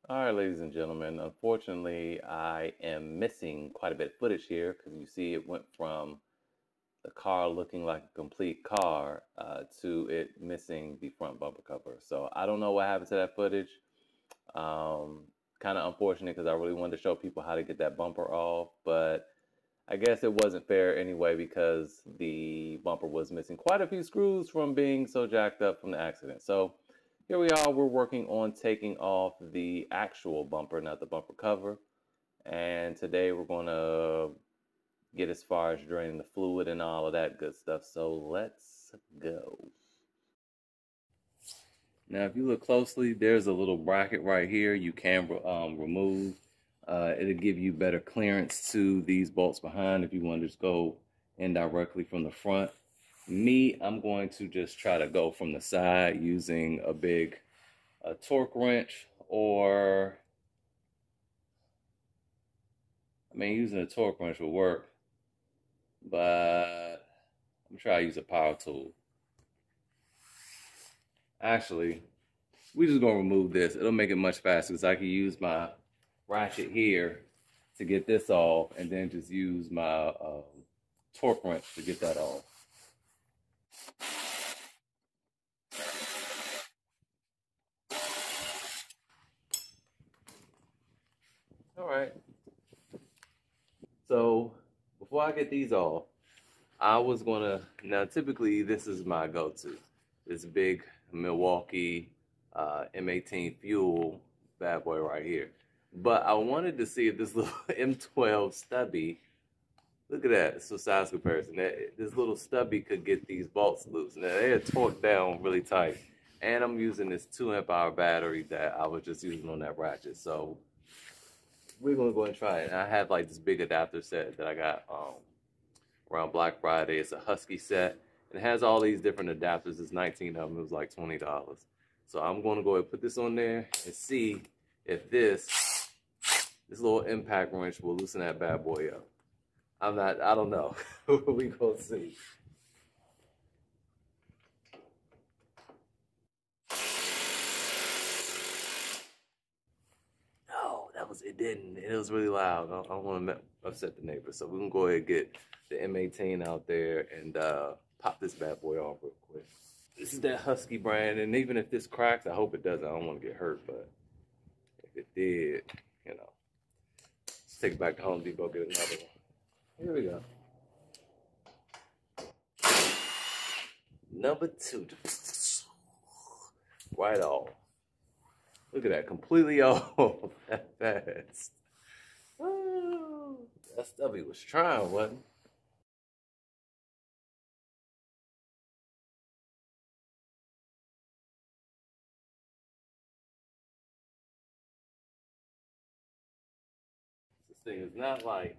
All right, ladies and gentlemen, unfortunately, I am missing quite a bit of footage here because you see it went from the car looking like a complete car to it missing the front bumper cover. So I don't know what happened to that footage. Um, Kind of unfortunate because I really wanted to show people how to get that bumper off, but I guess it wasn't fair anyway because the bumper was missing quite a few screws from being so jacked up from the accident. So here we are, we're working on taking off the actual bumper, not the bumper cover. And today we're going to get as far as draining the fluid and all of that good stuff. So let's go. Now, if you look closely, there's a little bracket right here you can remove. It'll give you better clearance to these bolts behind if you want to just go in directly from the front. Me, I'm going to just try to go from the side using a big torque wrench, or I mean, using a torque wrench will work, but I'm trying to use a power tool. Actually, we just gonna remove this. It'll make it much faster because I can use my ratchet here to get this off, and then just use my torque wrench to get that off. All right. So before I get these off, I was gonna, now typically this is my go-to, this big Milwaukee M18 fuel bad boy right here. But I wanted to see if this little M12 stubby, look at that, so size comparison, this little stubby could get these bolts loose. Now they are torqued down really tight. And I'm using this 2 amp hour battery that I was just using on that ratchet. So we're gonna go and try it. And I have like this big adapter set that I got around Black Friday. It's a Husky set. And it has all these different adapters. It's 19 of them. It was like $20. So I'm going to go ahead and put this on there and see if this little impact wrench will loosen that bad boy up. I don't know. We gonna see. No, it didn't. It was really loud. I don't want to upset the neighbors. So we're going to go ahead and get the M18 out there and pop this bad boy off real quick. This is that Husky brand, and even if this cracks, I hope it doesn't. I don't want to get hurt, but if it did, you know, let's take it back to Home Depot, get another one. Here we go. Number 2. Right off. Look at that, completely off that fast. Oh, that stubby was trying, wasn't it? This thing is not light.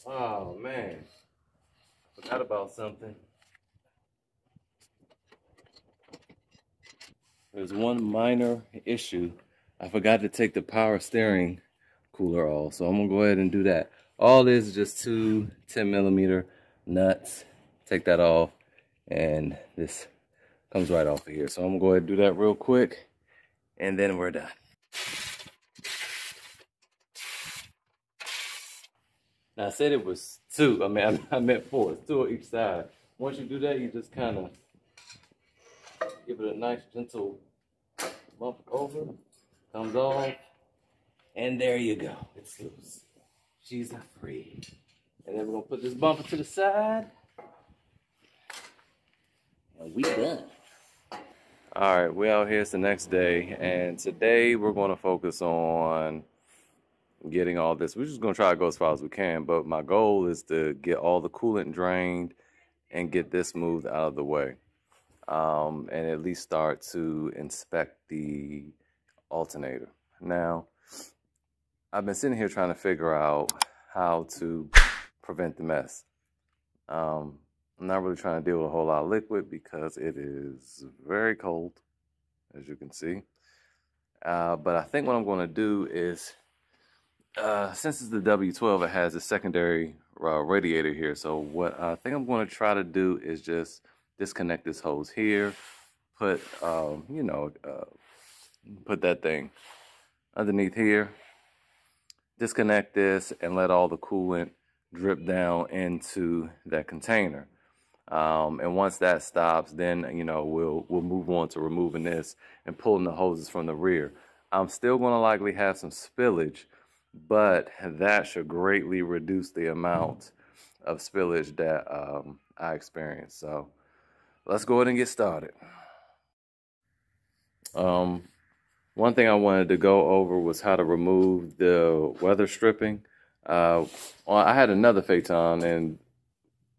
Oh man, forgot about something. There's one minor issue. I forgot to take the power steering cooler off, so I'm gonna go ahead and do that. All this is just two 10mm nuts. Take that off, and this comes right off of here. So I'm gonna go ahead and do that real quick, and then we're done. Now I said it was 2. I mean, I meant 4. It's 2 on each side. Once you do that, you just kind of give it a nice gentle bump over, comes off, and there you go. It's loose. She's free. And then we're gonna put this bumper to the side, and we done. All right, we out here. It's the next day, and today we're gonna focus on getting all this. We're just gonna try to go as far as we can, but my goal is to get all the coolant drained and get this moved out of the way. And at least start to inspect the alternator. Now, I've been sitting here trying to figure out how to prevent the mess. I'm not really trying to deal with a whole lot of liquid because it is very cold, as you can see. But I think what I'm going to do is, since it's the W12, it has a secondary radiator here. So what I think I'm going to try to do is just disconnect this hose here, put, put that thing underneath here, disconnect this, and let all the coolant drip down into that container. And once that stops, then we'll move on to removing this and pulling the hoses from the rear. I'm still going to likely have some spillage, but that should greatly reduce the amount of spillage that I experience. So let's go ahead and get started. One thing I wanted to go over was how to remove the weather stripping. I had another Phaeton and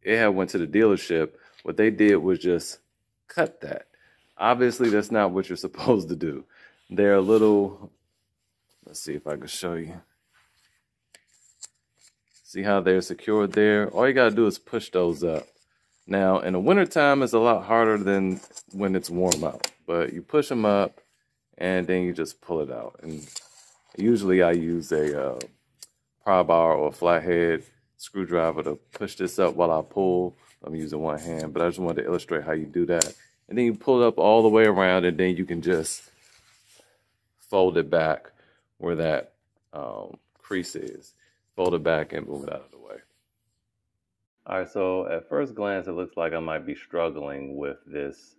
it had went to the dealership. What they did was just cut that. Obviously, that's not what you're supposed to do. They're a little, let's see if I can show you. See how they're secured there? All you gotta do is push those up. Now, in the wintertime, it's a lot harder than when it's warm out. But you push them up, and then you just pull it out. And usually I use a pry bar or a flathead screwdriver to push this up while I pull. I'm using one hand, but I just wanted to illustrate how you do that. And then you pull it up all the way around, and then you can just fold it back where that crease is. Fold it back and move it out of the way. All right, so at first glance, it looks like I might be struggling with this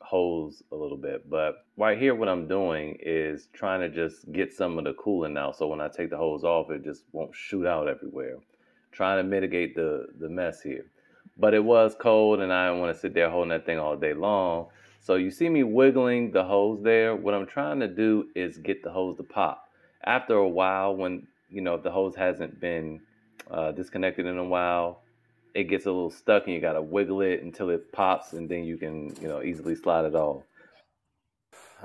hose a little bit, but right here what I'm doing is trying to just get some of the coolant out, so when I take the hose off it just won't shoot out everywhere. Trying to mitigate the mess here, but it was cold and I don't want to sit there holding that thing all day long. So you see me wiggling the hose there. What I'm trying to do is get the hose to pop. After a while, when if the hose hasn't been disconnected in a while, it gets a little stuck and you got to wiggle it until it pops, and then you can, easily slide it off.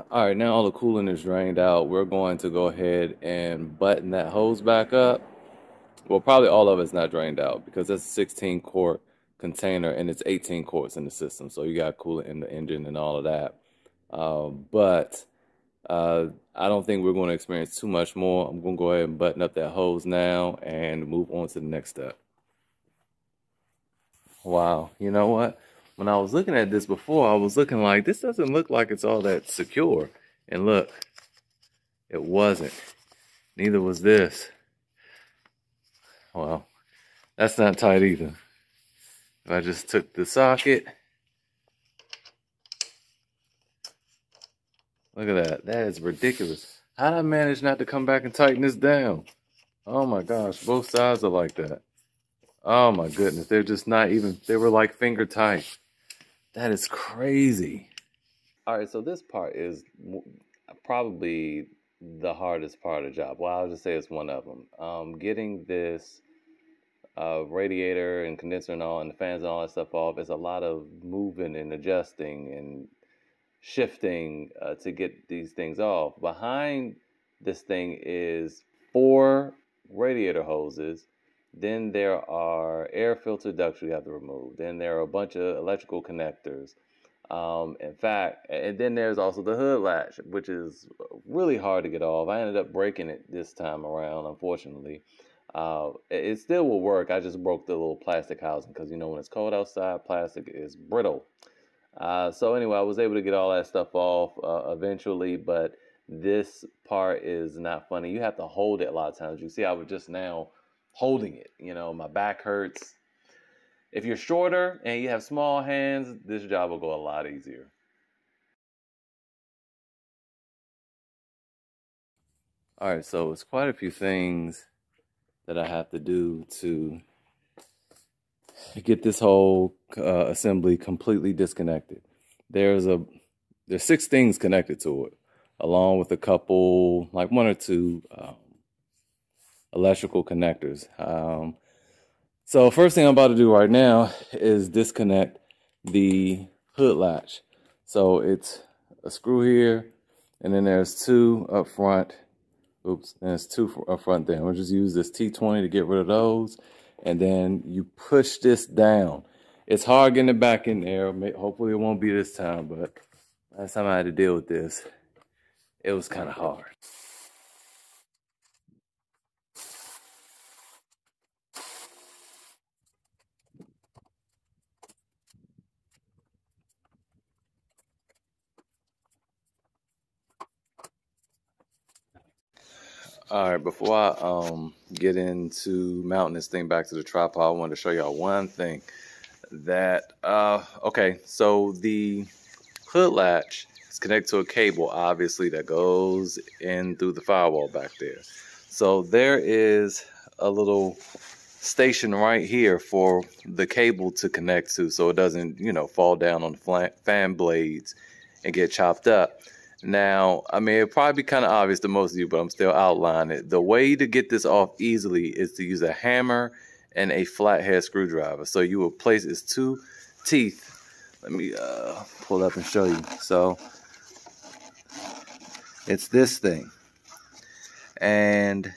All right, now all the coolant is drained out. We're going to go ahead and button that hose back up. Well, probably all of it's not drained out because that's a 16-quart container and it's 18 quarts in the system. So you got coolant in the engine and all of that. But I don't think we're going to experience too much more. I'm going to go ahead and button up that hose now and move on to the next step. Wow, you know what? When I was looking at this before, I was looking like, this doesn't look like it's all that secure. And look, it wasn't. Neither was this. Well, that's not tight either. If I just took the socket, look at that. That is ridiculous. How did I manage not to come back and tighten this down? Oh my gosh, both sides are like that. Oh my goodness, they're just not even, they were like finger tight. That is crazy. All right, so this part is probably the hardest part of the job. Well, I'll just say it's one of them. Getting this radiator and condenser and all, and the fans and all that stuff off is a lot of moving and adjusting and shifting to get these things off. Behind this thing is 4 radiator hoses. Then there are air filter ducts you have to remove. Then there are a bunch of electrical connectors. In fact, and then there's also the hood latch, which is really hard to get off. I ended up breaking it this time around, unfortunately. It still will work. I just broke the little plastic housing because, when it's cold outside, plastic is brittle. So anyway, I was able to get all that stuff off eventually, but this part is not funny. You have to hold it a lot of times. You see, I was just now holding it. My back hurts. If you're shorter and you have small hands, this job will go a lot easier. All right, so it's quite a few things that I have to do to get this whole assembly completely disconnected. There's 6 things connected to it, along with a couple, like 1 or 2 electrical connectors. So first thing I'm about to do right now is disconnect the hood latch. So it's a screw here, and then there's 2 up front. Oops, there's 2 up front there. We'll just use this T20 to get rid of those. And then you push this down. It's hard getting it back in there. Hopefully it won't be this time, but last time I had to deal with this, it was kind of hard. All right, before I get into mounting this thing back to the tripod, I wanted to show y'all one thing. That okay, so the hood latch is connected to a cable, obviously, that goes in through the firewall back there. So there is a little station right here for the cable to connect to, so it doesn't, you know, fall down on the fan blades and get chopped up. Now, I mean, it'll probably be kind of obvious to most of you, but I'm still outlining it. The way to get this off easily is to use a hammer and a flathead screwdriver. So you will place its two teeth. Let me pull up and show you. So it's this thing. And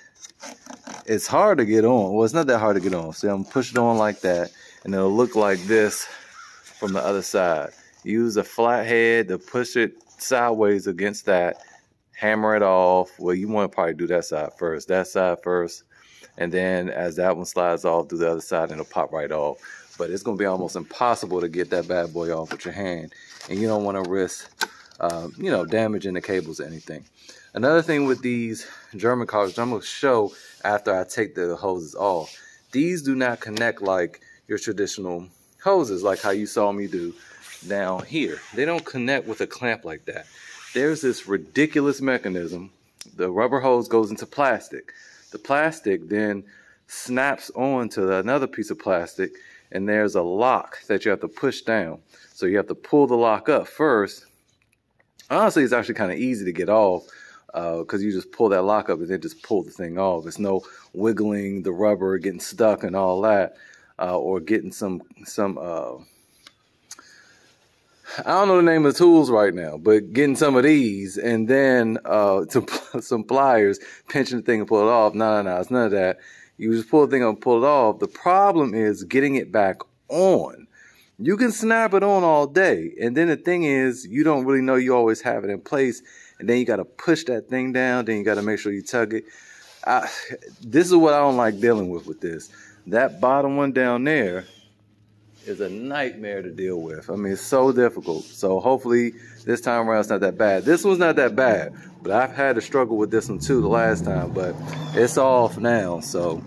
it's hard to get on. Well, it's not that hard to get on. See, I'm pushing it on like that, and it'll look like this from the other side. Use a flathead to push it sideways against that, hammer it off. Well, you want to probably do that side first, and then as that one slides off, do the other side, and it'll pop right off. But it's going to be almost impossible to get that bad boy off with your hand, and you don't want to risk, you know, damaging the cables or anything. Another thing with these German cars, I'm going to show after I take the hoses off. These do not connect like your traditional hoses, like how you saw me do down here. They don't connect with a clamp like that. There's this ridiculous mechanism. The rubber hose goes into plastic. The plastic then snaps onto another piece of plastic, and there's a lock that you have to push down. So you have to pull the lock up first. Honestly, it's actually kind of easy to get off because you just pull that lock up and then just pull the thing off. There's no wiggling the rubber, getting stuck and all that, or getting some I don't know the name of the tools right now, but getting some of these and then some pliers, pinching the thing and pull it off. No, it's none of that. You just pull the thing up and pull it off. The problem is getting it back on. You can snap it on all day, and then the thing is, you don't really know you always have it in place, and then you got to push that thing down, then you got to make sure you tug it. This is what I don't like dealing with this. That bottom one down there is a nightmare to deal with. I mean, it's so difficult. So hopefully this time around it's not that bad. This one's not that bad, but I've had to struggle with this one too the last time, but it's off now. So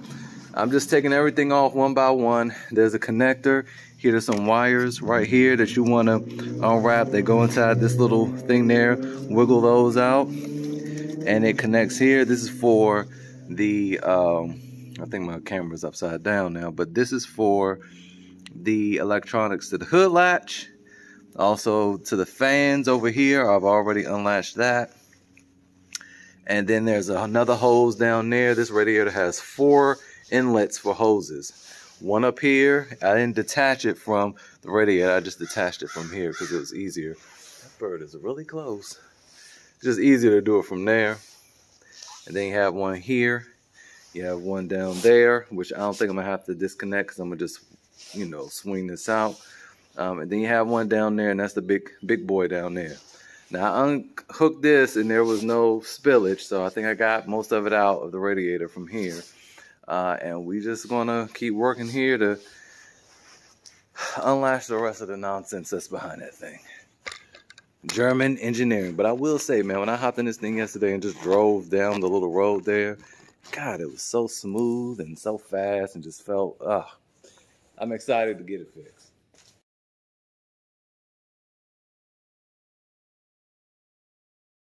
I'm just taking everything off one by one. There's a connector. Here's some wires right here that you want to unwrap. They go inside this little thing there. Wiggle those out, and it connects here. This is for the, I think my camera's upside down now, but this is for the electronics to the hood latch, also to the fans over here. I've already unlatched that. And then there's another hose down there. This radiator has 4 inlets for hoses. One up here. I didn't detach it from the radiator. I just detached it from here because it was easier. That bird is really close. It's just easier to do it from there. And then you have one here. You have one down there, which I don't think I'm going to have to disconnect because I'm going to just, you know, swing this out. And then you have one down there, and that's the big boy down there. Now I unhooked this and there was no spillage, so I think I got most of it out of the radiator from here. And we just gonna keep working here to unlatch the rest of the nonsense that's behind that thing. German engineering. But I will say, man, when I hopped in this thing yesterday and just drove down the little road there, God, it was so smooth and so fast and just felt, I'm excited to get it fixed.